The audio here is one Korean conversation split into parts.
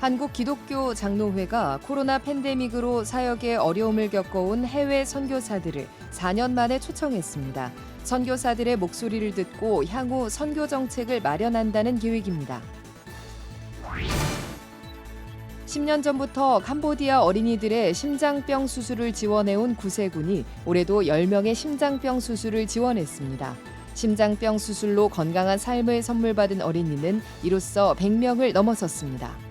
한국기독교장로회가 코로나 팬데믹으로 사역에 어려움을 겪어온 해외 선교사들을 4년 만에 초청했습니다. 선교사들의 목소리를 듣고 향후 선교 정책을 마련한다는 계획입니다. 10년 전부터 캄보디아 어린이들의 심장병 수술을 지원해온 구세군이 올해도 10명의 심장병 수술을 지원했습니다. 심장병 수술로 건강한 삶을 선물받은 어린이는 이로써 100명을 넘어섰습니다.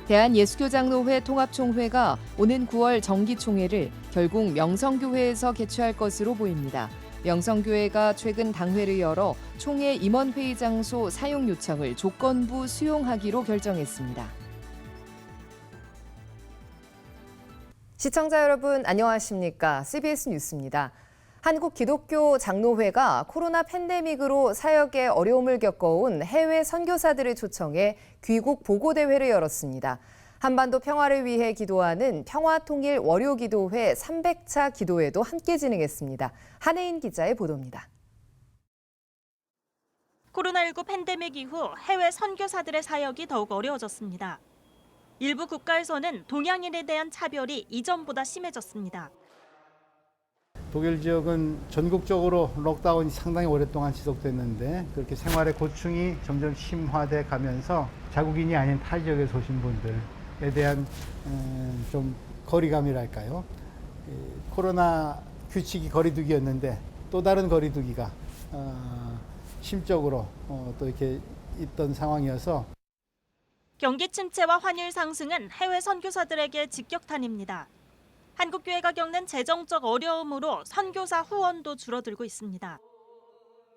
대한예수교장로회 통합총회가 오는 9월 정기총회를 결국 명성교회에서 개최할 것으로 보입니다. 명성교회가 최근 당회를 열어 총회 임원회의 장소 사용 요청을 조건부 수용하기로 결정했습니다. 시청자 여러분 안녕하십니까? CBS 뉴스입니다. 한국기독교장로회가 코로나 팬데믹으로 사역에 어려움을 겪어온 해외 선교사들을 초청해 귀국 보고대회를 열었습니다. 한반도 평화를 위해 기도하는 평화통일 월요기도회 300차 기도회도 함께 진행했습니다. 한혜인 기자의 보도입니다. 코로나19 팬데믹 이후 해외 선교사들의 사역이 더욱 어려워졌습니다. 일부 국가에서는 동양인에 대한 차별이 이전보다 심해졌습니다. 독일 지역은 전국적으로 록다운이 상당히 오랫동안 지속됐는데 그렇게 생활의 고충이 점점 심화돼 가면서 자국인이 아닌 타 지역에서 오신 분들에 대한 좀 거리감이랄까요. 코로나 규칙이 거리두기였는데 또 다른 거리두기가 심적으로 또 이렇게 있던 상황이어서 경기 침체와 환율 상승은 해외 선교사들에게 직격탄입니다. 한국교회가 겪는 재정적 어려움으로 선교사 후원도 줄어들고 있습니다.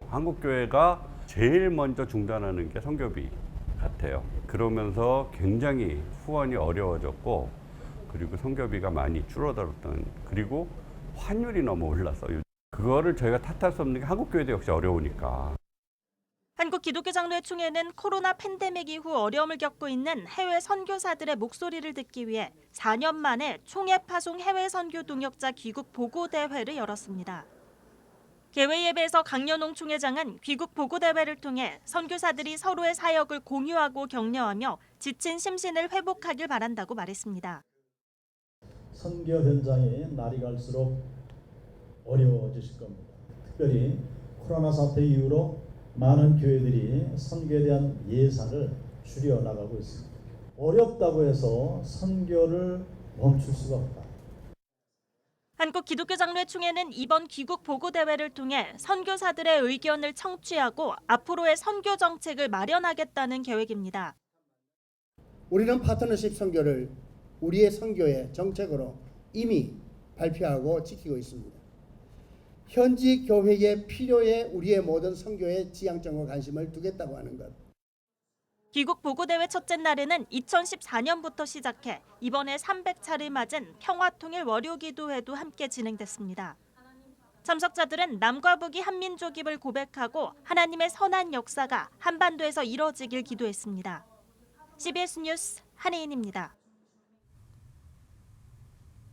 한국교회가 제일 먼저 중단하는 게 선교비 같아요. 그러면서 굉장히 후원이 어려워졌고 그리고 선교비가 많이 줄어들었던 그리고 환율이 너무 올라서 그거를 저희가 탓할 수 없는 게 한국교회도 역시 어려우니까. 한국기독교장로회 총회는 코로나 팬데믹 이후 어려움을 겪고 있는 해외 선교사들의 목소리를 듣기 위해 4년 만에 총회 파송 해외 선교 동역자 귀국 보고대회를 열었습니다. 개회 예배에서 강연홍 총회장은 귀국 보고대회를 통해 선교사들이 서로의 사역을 공유하고 격려하며 지친 심신을 회복하길 바란다고 말했습니다. 선교 현장이 날이 갈수록 어려워지실 겁니다. 특별히 코로나 사태 이후로 많은 교회들이 선교에 대한 예산을 줄여나가고 있습니다. 어렵다고 해서 선교를 멈출 수가 없다. 한국기독교장로회 총회는 이번 귀국 보고대회를 통해 선교사들의 의견을 청취하고 앞으로의 선교 정책을 마련하겠다는 계획입니다. 우리는 파트너십 선교를 우리의 선교의 정책으로 이미 발표하고 지키고 있습니다. 현지 교회의 필요에 우리의 모든 선교의 지향점과 관심을 두겠다고 하는 것. 귀국 보고대회 첫째 날에는 2014년부터 시작해 이번에 300차를 맞은 평화통일 월요기도회도 함께 진행됐습니다. 참석자들은 남과 북이 한민족임을 고백하고 하나님의 선한 역사가 한반도에서 이뤄지길 기도했습니다. CBS 뉴스 한혜인입니다.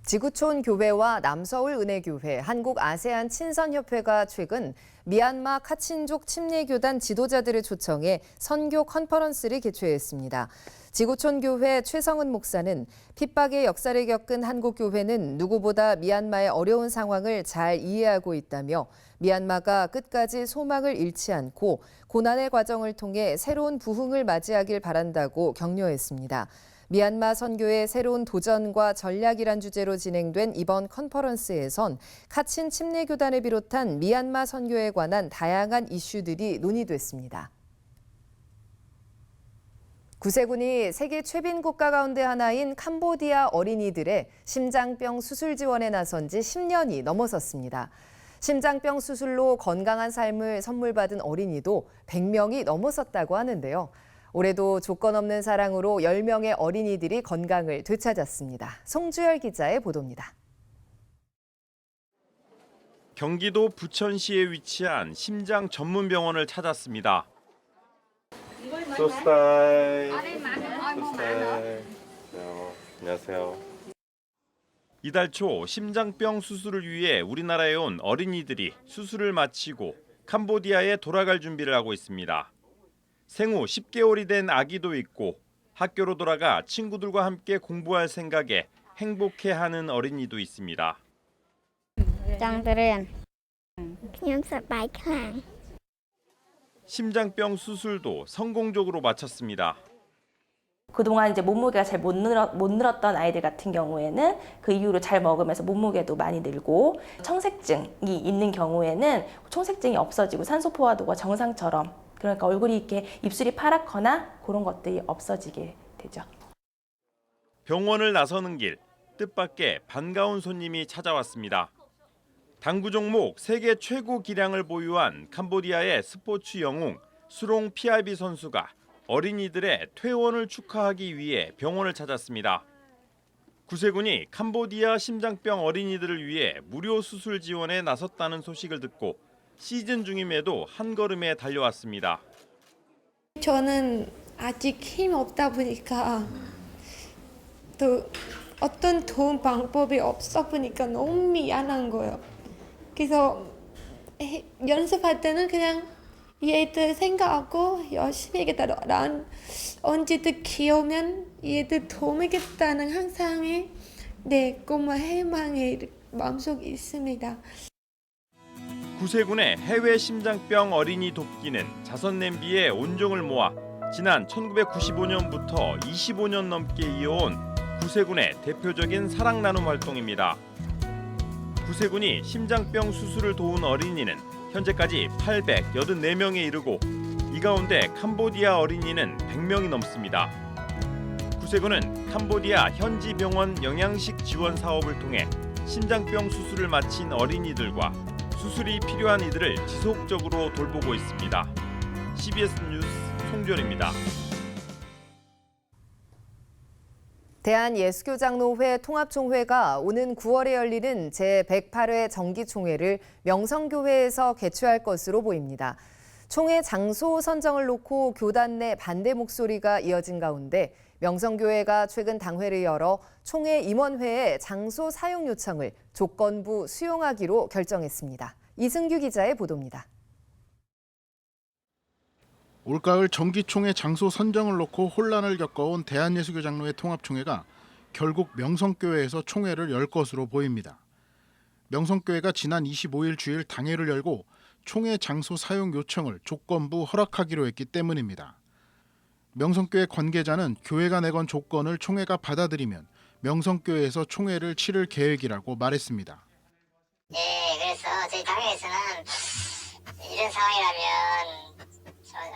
지구촌 교회와 남서울 은혜교회, 한국아세안 친선협회가 최근 미얀마 카친족 침례교단 지도자들을 초청해 선교 컨퍼런스를 개최했습니다. 지구촌 교회 최성은 목사는 핍박의 역사를 겪은 한국교회는 누구보다 미얀마의 어려운 상황을 잘 이해하고 있다며 미얀마가 끝까지 소망을 잃지 않고 고난의 과정을 통해 새로운 부흥을 맞이하길 바란다고 격려했습니다. 미얀마 선교의 새로운 도전과 전략이란 주제로 진행된 이번 컨퍼런스에선 카친 침례교단을 비롯한 미얀마 선교에 관한 다양한 이슈들이 논의됐습니다. 구세군이 세계 최빈 국가 가운데 하나인 캄보디아 어린이들의 심장병 수술 지원에 나선 지 10년이 넘어섰습니다. 심장병 수술로 건강한 삶을 선물받은 어린이도 100명이 넘어섰다고 하는데요. 올해도 조건 없는 사랑으로 10명의 어린이들이 건강을 되찾았습니다. 송주열 기자의 보도입니다. 경기도 부천시에 위치한 심장 전문 병원을 찾았습니다. 소스타일. 안녕하세요. 이달 초 심장병 수술을 위해 우리나라에 온 어린이들이 수술을 마치고 캄보디아에 돌아갈 준비를 하고 있습니다. 생후 10개월이 된 아기도 있고 학교로 돌아가 친구들과 함께 공부할 생각에 행복해하는 어린이도 있습니다. ចង់ទៅរៀនខ្ញុំសប្បាយខ្លាំង 심장병 수술도 성공적으로 마쳤습니다. 그동안 이제 몸무게가 잘 못 늘었던 아이들 같은 경우에는 그 이후로 잘 먹으면서 몸무게도 많이 늘고 청색증이 있는 경우에는 청색증이 없어지고 산소 포화도가 정상처럼 그러니까 얼굴이 이렇게 입술이 파랗거나 그런 것들이 없어지게 되죠. 병원을 나서는 길 뜻밖의 반가운 손님이 찾아왔습니다. 당구 종목 세계 최고 기량을 보유한 캄보디아의 스포츠 영웅 수롱 피아비 선수가 어린이들의 퇴원을 축하하기 위해 병원을 찾았습니다. 구세군이 캄보디아 심장병 어린이들을 위해 무료 수술 지원에 나섰다는 소식을 듣고 시즌 중임에도 한 걸음에 달려왔습니다. 저는 아직 힘 없다 보니까 또 어떤 도움 방법이 없어 보니까 너무 미안한 거예요. 그래서 연습할 때는 그냥 얘들 생각하고 열심히 하겠다. 난 언제든 키우면 얘들 도움이겠다는 항상의 내 꿈과 희망이 마음속에 있습니다. 구세군의 해외 심장병 어린이 돕기는 자선 냄비에 온종을 모아 지난 1995년부터 25년 넘게 이어온 구세군의 대표적인 사랑 나눔 활동입니다. 구세군이 심장병 수술을 도운 어린이는 현재까지 884명에 이르고 이 가운데 캄보디아 어린이는 100명이 넘습니다. 구세군은 캄보디아 현지 병원 영양식 지원 사업을 통해 심장병 수술을 마친 어린이들과 수술이 필요한 이들을 지속적으로 돌보고 있습니다. CBS 뉴스 송주현입니다. 대한예수교장로회 통합총회가 오는 9월에 열리는 제108회 정기총회를 명성교회에서 개최할 것으로 보입니다. 총회 장소 선정을 놓고 교단 내 반대 목소리가 이어진 가운데 명성교회가 최근 당회를 열어 총회 임원회의 장소 사용 요청을 조건부 수용하기로 결정했습니다. 이승규 기자의 보도입니다. 올가을 정기총회 장소 선정을 놓고 혼란을 겪어온 대한예수교장로회 통합총회가 결국 명성교회에서 총회를 열 것으로 보입니다. 명성교회가 지난 25일 주일 당회를 열고 총회 장소 사용 요청을 조건부 허락하기로 했기 때문입니다. 명성교회 관계자는 교회가 내건 조건을 총회가 받아들이면 명성교회에서 총회를 치를 계획이라고 말했습니다. 네, 그래서 저희 당회에서는 이런 상황이라면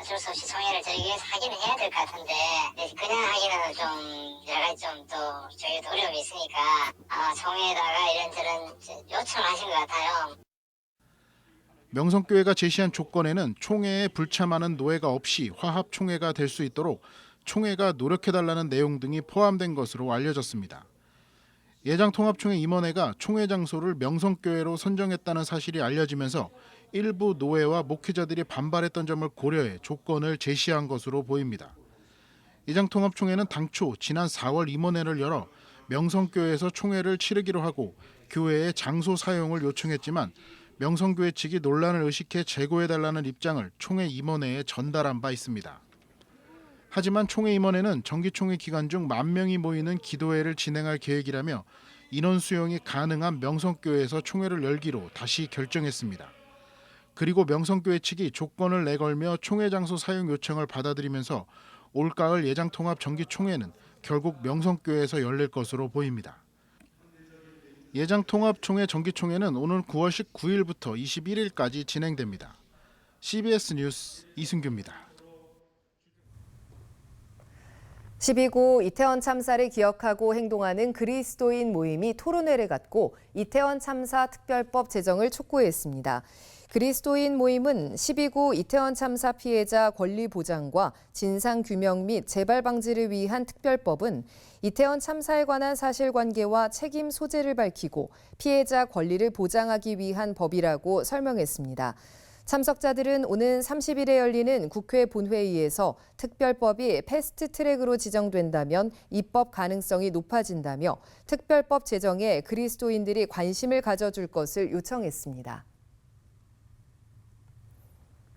어쩔 수 없이 총회를 저희에서 하기는 해야 될 것 같은데 그냥 하기는 좀 여러 가지 좀 또 저희도 어려움이 있으니까 총회에다가 이런저런 요청을 하신 것 같아요. 명성교회가 제시한 조건에는 총회에 불참하는 노회가 없이 화합 총회가 될 수 있도록 총회가 노력해달라는 내용 등이 포함된 것으로 알려졌습니다. 예장통합총회 임원회가 총회 장소를 명성교회로 선정했다는 사실이 알려지면서 일부 노회와 목회자들이 반발했던 점을 고려해 조건을 제시한 것으로 보입니다. 예장통합총회는 당초 지난 4월 임원회를 열어 명성교회에서 총회를 치르기로 하고 교회의 장소 사용을 요청했지만 명성교회 측이 논란을 의식해 재고해달라는 입장을 총회 임원회에 전달한 바 있습니다. 하지만 총회 임원회는 정기총회 기간 중 10,000명이 모이는 기도회를 진행할 계획이라며 인원 수용이 가능한 명성교회에서 총회를 열기로 다시 결정했습니다. 그리고 명성교회 측이 조건을 내걸며 총회 장소 사용 요청을 받아들이면서 올가을 예장통합 정기총회는 결국 명성교회에서 열릴 것으로 보입니다. 예장통합총회 정기총회는 오늘 9월 19일부터 21일까지 진행됩니다. CBS 뉴스 이승규입니다. 12구 이태원 참사를 기억하고 행동하는 그리스도인 모임이 토론회를 갖고 이태원 참사 특별법 제정을 촉구했습니다. 그리스도인 모임은 12구 이태원 참사 피해자 권리 보장과 진상 규명 및 재발 방지를 위한 특별법은 이태원 참사에 관한 사실관계와 책임 소재를 밝히고 피해자 권리를 보장하기 위한 법이라고 설명했습니다. 참석자들은 오는 30일에 열리는 국회 본회의에서 특별법이 패스트트랙으로 지정된다면 입법 가능성이 높아진다며 특별법 제정에 그리스도인들이 관심을 가져줄 것을 요청했습니다.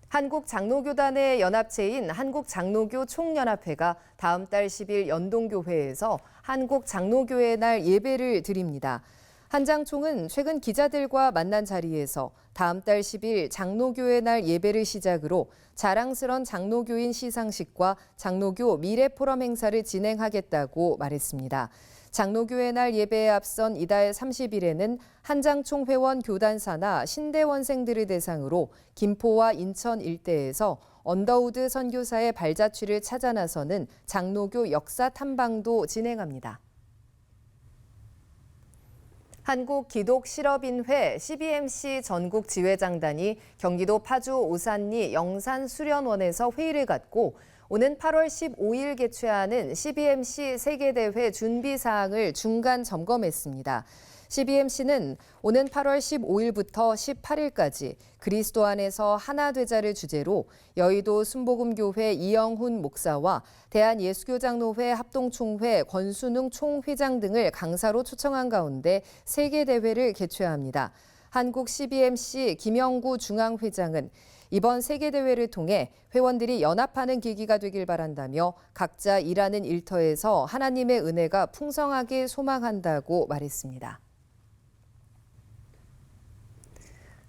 한국장로교단의 연합체인 한국장로교 총연합회가 다음 달 10일 연동교회에서 한국장로교회 날 예배를 드립니다. 한장총은 최근 기자들과 만난 자리에서 다음 달 10일 장로교회 날 예배를 시작으로 자랑스런 장로교인 시상식과 장로교 미래포럼 행사를 진행하겠다고 말했습니다. 장로교회 날 예배에 앞선 이달 30일에는 한장총 회원 교단사나 신대원생들을 대상으로 김포와 인천 일대에서 언더우드 선교사의 발자취를 찾아 나서는 장로교 역사 탐방도 진행합니다. 한국기독실업인회 CBMC 전국지회장단이 경기도 파주 오산리 영산수련원에서 회의를 갖고 오는 8월 15일 개최하는 CBMC 세계대회 준비사항을 중간 점검했습니다. CBMC는 오는 8월 15일부터 18일까지 그리스도 안에서 하나 되자를 주제로 여의도 순복음교회 이영훈 목사와 대한예수교장로회 합동총회 권순웅 총회장 등을 강사로 초청한 가운데 세계대회를 개최합니다. 한국 CBMC 김영구 중앙회장은 이번 세계대회를 통해 회원들이 연합하는 계기가 되길 바란다며 각자 일하는 일터에서 하나님의 은혜가 풍성하게 소망한다고 말했습니다.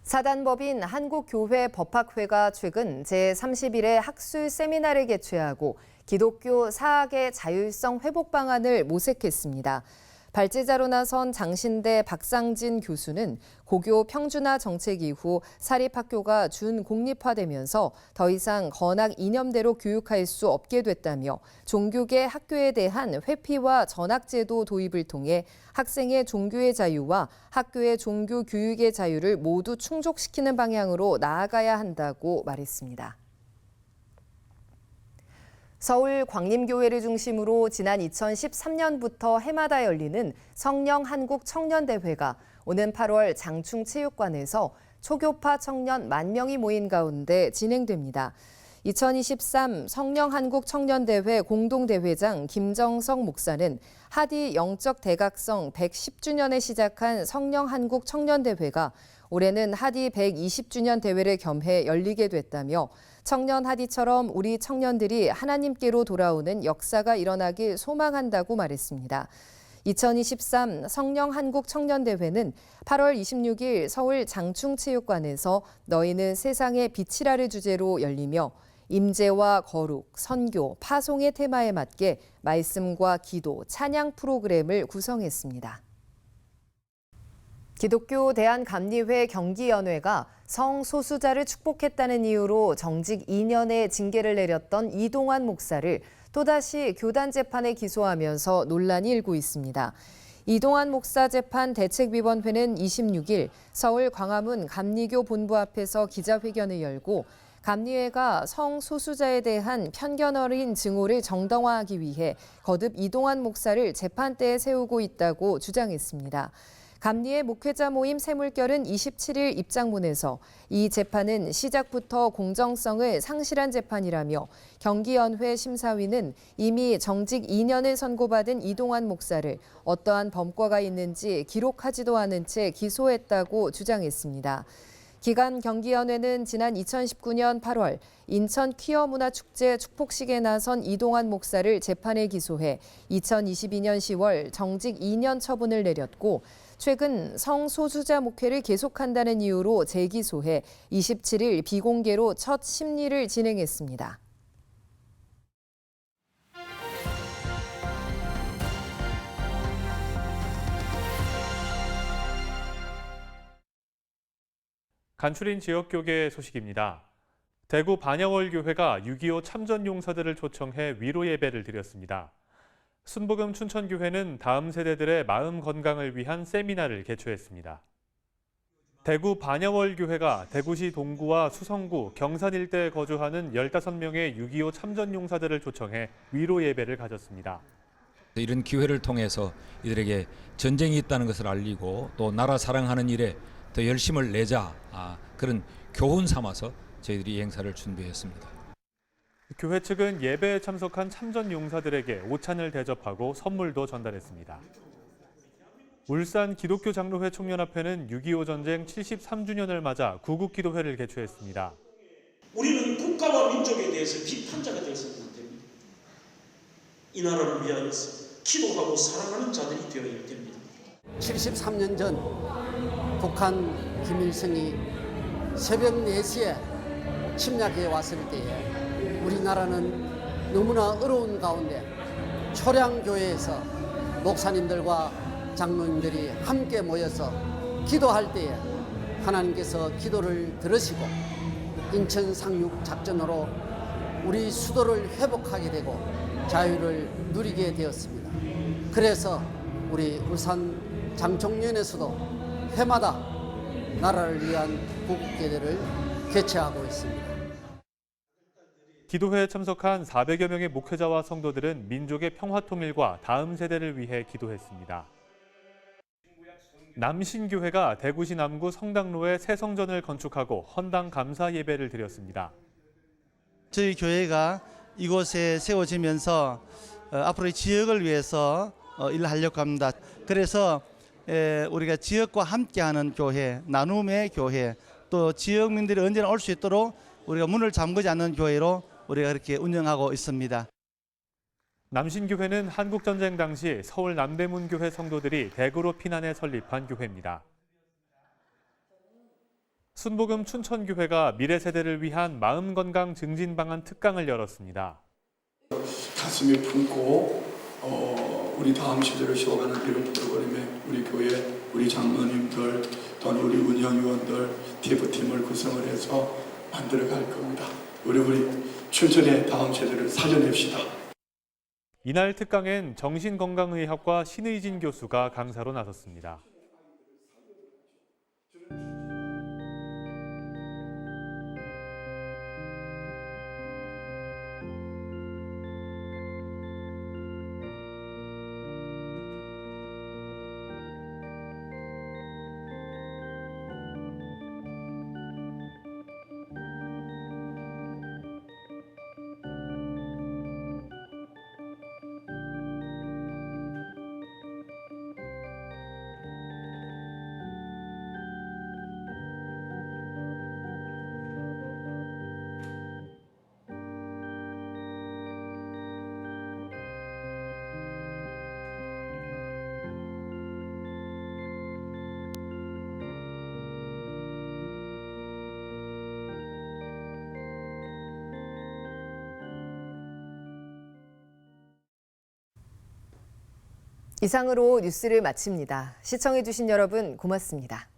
사단법인 한국교회 법학회가 최근 제31회 학술 세미나를 개최하고 기독교 사학의 자율성 회복 방안을 모색했습니다. 발제자로 나선 장신대 박상진 교수는 고교 평준화 정책 이후 사립학교가 준공립화되면서 더 이상 건학 이념대로 교육할 수 없게 됐다며 종교계 학교에 대한 회피와 전학제도 도입을 통해 학생의 종교의 자유와 학교의 종교 교육의 자유를 모두 충족시키는 방향으로 나아가야 한다고 말했습니다. 서울 광림교회를 중심으로 지난 2013년부터 해마다 열리는 성령 한국 청년대회가 오는 8월 장충체육관에서 초교파 청년 10,000명이 모인 가운데 진행됩니다. 2023 성령 한국 청년대회 공동대회장 김정석 목사는 하디 영적 대각성 110주년에 시작한 성령 한국 청년대회가 올해는 하디 120주년 대회를 겸해 열리게 됐다며 청년 하디처럼 우리 청년들이 하나님께로 돌아오는 역사가 일어나길 소망한다고 말했습니다. 2023 성령 한국 청년대회는 8월 26일 서울 장충체육관에서 너희는 세상의 빛이라를 주제로 열리며 임재와 거룩, 선교, 파송의 테마에 맞게 말씀과 기도, 찬양 프로그램을 구성했습니다. 기독교 대한감리회 경기연회가 성소수자를 축복했다는 이유로 정직 2년의 징계를 내렸던 이동환 목사를 또다시 교단 재판에 기소하면서 논란이 일고 있습니다. 이동환 목사 재판 대책위원회는 26일 서울 광화문 감리교 본부 앞에서 기자회견을 열고 감리회가 성소수자에 대한 편견 어린 증오를 정당화하기 위해 거듭 이동환 목사를 재판대에 세우고 있다고 주장했습니다. 감리회 목회자 모임 새물결은 27일 입장문에서 이 재판은 시작부터 공정성을 상실한 재판이라며 경기연회 심사위는 이미 정직 2년을 선고받은 이동환 목사를 어떠한 범과가 있는지 기록하지도 않은 채 기소했다고 주장했습니다. 기간 경기연회는 지난 2019년 8월 인천 퀴어문화축제 축복식에 나선 이동환 목사를 재판에 기소해 2022년 10월 정직 2년 처분을 내렸고 최근 성소수자 목회를 계속한다는 이유로 재기소해 27일 비공개로 첫 심리를 진행했습니다. 간추린 지역교계 소식입니다. 대구 반야월교회가 6.25 참전용사들을 초청해 위로 예배를 드렸습니다. 순복음 춘천교회는 다음 세대들의 마음 건강을 위한 세미나를 개최했습니다. 대구 반야월교회가 대구시 동구와 수성구, 경산 일대에 거주하는 15명의 6.25 참전용사들을 초청해 위로 예배를 가졌습니다. 이런 기회를 통해서 이들에게 전쟁이 있다는 것을 알리고 또 나라 사랑하는 일에 더 열심을 내자 그런 교훈 삼아서 저희들이 이 행사를 준비했습니다. 교회 측은 예배에 참석한 참전 용사들에게 오찬을 대접하고 선물도 전달했습니다. 울산 기독교 장로회 총연합회는 6.25 전쟁 73주년을 맞아 구국기도회를 개최했습니다. 우리는 국가와 민족에 대해서 비판자가 되어서는 안 됩니다. 이 나라를 위하여서 기도하고 사랑하는 자들이 되어야 됩니다. 73년 전 북한 김일성이 새벽 4시에 침략해 왔을 때에 우리나라는 너무나 어려운 가운데 초량교회에서 목사님들과 장로님들이 함께 모여서 기도할 때에 하나님께서 기도를 들으시고 인천 상륙 작전으로 우리 수도를 회복하게 되고 자유를 누리게 되었습니다. 그래서 우리 울산 장총련에서도 해마다 나라를 위한 구국제대를 개최하고 있습니다. 기도회에 참석한 400여 명의 목회자와 성도들은 민족의 평화 통일과 다음 세대를 위해 기도했습니다. 남신교회가 대구시 남구 성당로에 새 성전을 건축하고 헌당 감사 예배를 드렸습니다. 저희 교회가 이곳에 세워지면서 앞으로의 지역을 위해서 일을 하려고 합니다. 그래서 우리가 지역과 함께하는 교회, 나눔의 교회, 또 지역민들이 언제나 올 수 있도록 우리가 문을 잠그지 않는 교회로 우리가 그렇게 운영하고 있습니다. 남신교회는 한국전쟁 당시 서울 남대문교회 성도들이 대구로 피난해 설립한 교회입니다. 순복음 춘천교회가 미래 세대를 위한 마음건강 증진 방안 특강을 열었습니다. 가슴에 품고 우리 다음 시대를 세워가는 이런 프로그램에 우리 교회, 우리 장로님들, 또는 우리 운영위원들, TF팀을 구성을 해서 만들어갈 겁니다. 우리 춘천의 다음 세대를 살려냅시다. 이날 특강엔 정신건강의학과 신의진 교수가 강사로 나섰습니다. 이상으로 뉴스를 마칩니다. 시청해주신 여러분 고맙습니다.